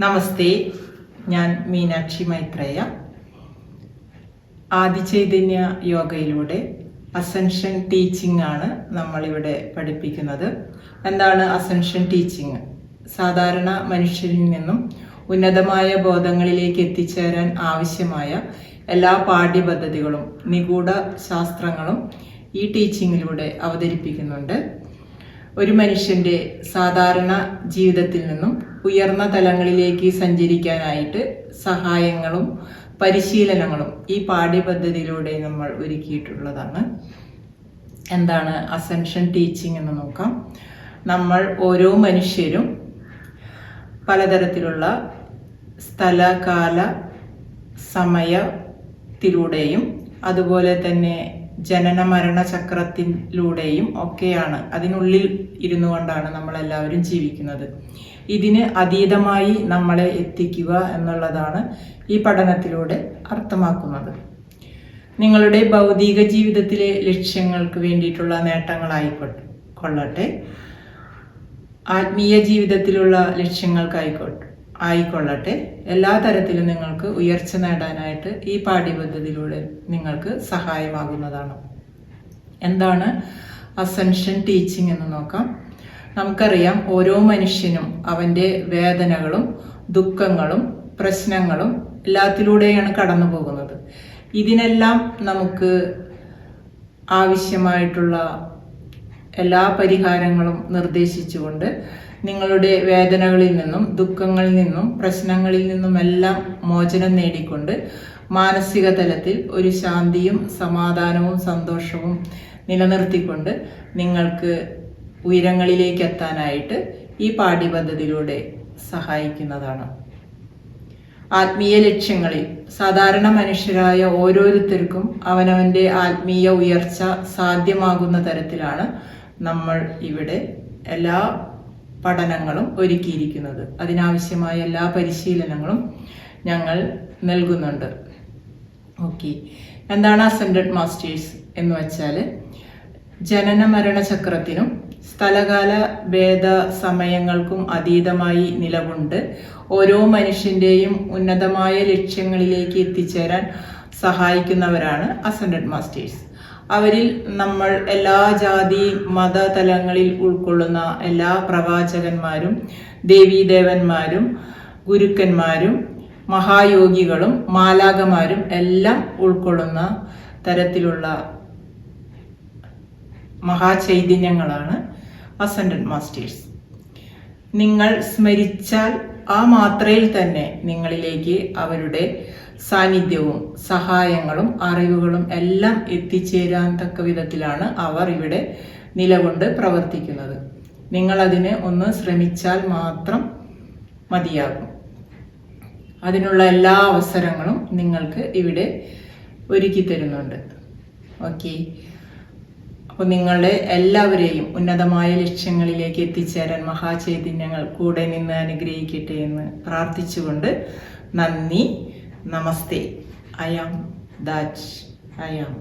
നമസ്തേ, ഞാൻ മീനാക്ഷി മൈത്രേയ. ആദിചൈതന്യ യോഗയിലൂടെ ascension teaching ആണ് നമ്മളിവിടെ പഠിപ്പിക്കുന്നത്. എന്താണ് അസെൻഷൻ ടീച്ചിങ്? സാധാരണ മനുഷ്യരിൽ നിന്നും ഉന്നതമായ ബോധങ്ങളിലേക്ക് എത്തിച്ചേരാൻ ആവശ്യമായ എല്ലാ പാഠ്യപദ്ധതികളും നിഗൂഢ ശാസ്ത്രങ്ങളും ഈ ടീച്ചിങ്ങിലൂടെ അവതരിപ്പിക്കുന്നുണ്ട്. ഒരു മനുഷ്യൻ്റെ സാധാരണ ജീവിതത്തിൽ നിന്നും ഉയർന്ന തലങ്ങളിലേക്ക് സഞ്ചരിക്കാനായിട്ട് സഹായങ്ങളും പരിശീലനങ്ങളും ഈ പാഠ്യപദ്ധതിയിലൂടെ നമ്മൾ ഒരുക്കിയിട്ടുള്ളതാണ്. എന്താണ് അസെൻഷൻ ടീച്ചിങ് എന്ന് നോക്കാം. നമ്മൾ ഓരോ മനുഷ്യരും പലതരത്തിലുള്ള സ്ഥലകാല സമയത്തിലൂടെയും അതുപോലെ തന്നെ ജനന മരണ ചക്രത്തിലൂടെയും ഒക്കെയാണ്, അതിനുള്ളിൽ ഇരുന്നു കൊണ്ടാണ് നമ്മളെല്ലാവരും ജീവിക്കുന്നത്. ഇതിന് അതീതമായി നമ്മളെ എത്തിക്കുക എന്നുള്ളതാണ് ഈ പഠനത്തിലൂടെ അർത്ഥമാക്കുന്നത്. നിങ്ങളുടെ ഭൗതിക ജീവിതത്തിലെ ലക്ഷ്യങ്ങൾക്ക് വേണ്ടിയിട്ടുള്ള നേട്ടങ്ങളായിക്കൊള്ളട്ടെ, ആത്മീയ ജീവിതത്തിലുള്ള ലക്ഷ്യങ്ങൾക്കായിക്കൊള്ളട്ടെ, എല്ലാ തരത്തിലും നിങ്ങൾക്ക് ഉയർച്ച നേടാനായിട്ട് ഈ പാഠ്യപദ്ധതിയിലൂടെ നിങ്ങൾക്ക് സഹായമാകുന്നതാണ്. എന്താണ് അസെൻഷൻ ടീച്ചിങ് എന്ന് നോക്കാം. നമുക്കറിയാം, ഓരോ മനുഷ്യനും അവൻ്റെ വേദനകളും ദുഃഖങ്ങളും പ്രശ്നങ്ങളും എല്ലാത്തിലൂടെയാണ് കടന്നു പോകുന്നത്. ഇതിനെല്ലാം നമുക്ക് ആവശ്യമായിട്ടുള്ള എല്ലാ പരിഹാരങ്ങളും നിർദ്ദേശിച്ചുകൊണ്ട് നിങ്ങളുടെ വേദനകളിൽ നിന്നും ദുഃഖങ്ങളിൽ നിന്നും പ്രശ്നങ്ങളിൽ നിന്നുമെല്ലാം മോചനം നേടിക്കൊണ്ട് മാനസിക തലത്തിൽ ഒരു ശാന്തിയും സമാധാനവും സന്തോഷവും നിലനിർത്തിക്കൊണ്ട് നിങ്ങൾക്ക് ഉയരങ്ങളിലേക്ക് എത്താനായിട്ട് ഈ പാഠ്യപദ്ധതിയിലൂടെ സഹായിക്കുന്നതാണ്. ആത്മീയ ലക്ഷ്യങ്ങളിൽ സാധാരണ മനുഷ്യരായ ഓരോരുത്തർക്കും അവനവൻ്റെ ആത്മീയ ഉയർച്ച സാധ്യമാകുന്ന തരത്തിലാണ് നമ്മൾ ഇവിടെ എല്ലാ പഠനങ്ങളും ഒരുക്കിയിരിക്കുന്നത്. അതിനാവശ്യമായ എല്ലാ പരിശീലനങ്ങളും ഞങ്ങൾ നൽകുന്നുണ്ട്. ഓക്കെ, എന്താണ് അസെൻഡഡ് മാസ്റ്റേഴ്സ് എന്ന് വെച്ചാൽ, ജനന മരണ ചക്രത്തിനും സ്ഥലകാല ഭേദ സമയങ്ങൾക്കും അതീതമായി നിലകൊണ്ട് ഓരോ മനുഷ്യൻ്റെയും ഉന്നതമായ ലക്ഷ്യങ്ങളിലേക്ക് എത്തിച്ചേരാൻ സഹായിക്കുന്നവരാണ് അസെൻഡഡ് മാസ്റ്റേഴ്സ്. അവരിൽ നമ്മൾ എല്ലാ ജാതി മത തലങ്ങളിൽ ഉൾക്കൊള്ളുന്ന എല്ലാ പ്രവാചകന്മാരും ദേവീദേവന്മാരും ഗുരുക്കന്മാരും മഹായോഗികളും മാലാഖമാരും എല്ലാം ഉൾക്കൊള്ളുന്ന തരത്തിലുള്ള മഹാചൈതന്യങ്ങളാണ് അസെൻഡഡ് മാസ്റ്റേഴ്സ്. നിങ്ങൾ സ്മരിച്ചാൽ ആ മാത്രയിൽ തന്നെ നിങ്ങളിലേക്ക് അവരുടെ സാന്നിധ്യവും സഹായങ്ങളും അറിവുകളും എല്ലാം എത്തിച്ചേരാൻ തക്ക വിധത്തിലാണ് അവർ ഇവിടെ നിലകൊണ്ട് പ്രവർത്തിക്കുന്നത്. നിങ്ങളതിന് ഒന്ന് ശ്രമിച്ചാൽ മാത്രം മതിയാകും. അതിനുള്ള എല്ലാ അവസരങ്ങളും നിങ്ങൾക്ക് ഇവിടെ ഒരുക്കി തരുന്നുണ്ട്. ഓക്കെ, അപ്പോൾ നിങ്ങളുടെ എല്ലാവരെയും ഉന്നതമായ ലക്ഷ്യങ്ങളിലേക്ക് എത്തിച്ചേരാൻ മഹാചൈതന്യങ്ങൾ കൂടെ നിന്ന് അനുഗ്രഹിക്കട്ടെ എന്ന് പ്രാർത്ഥിച്ചുകൊണ്ട് നന്ദി. നമസ്തേ. I am that I am.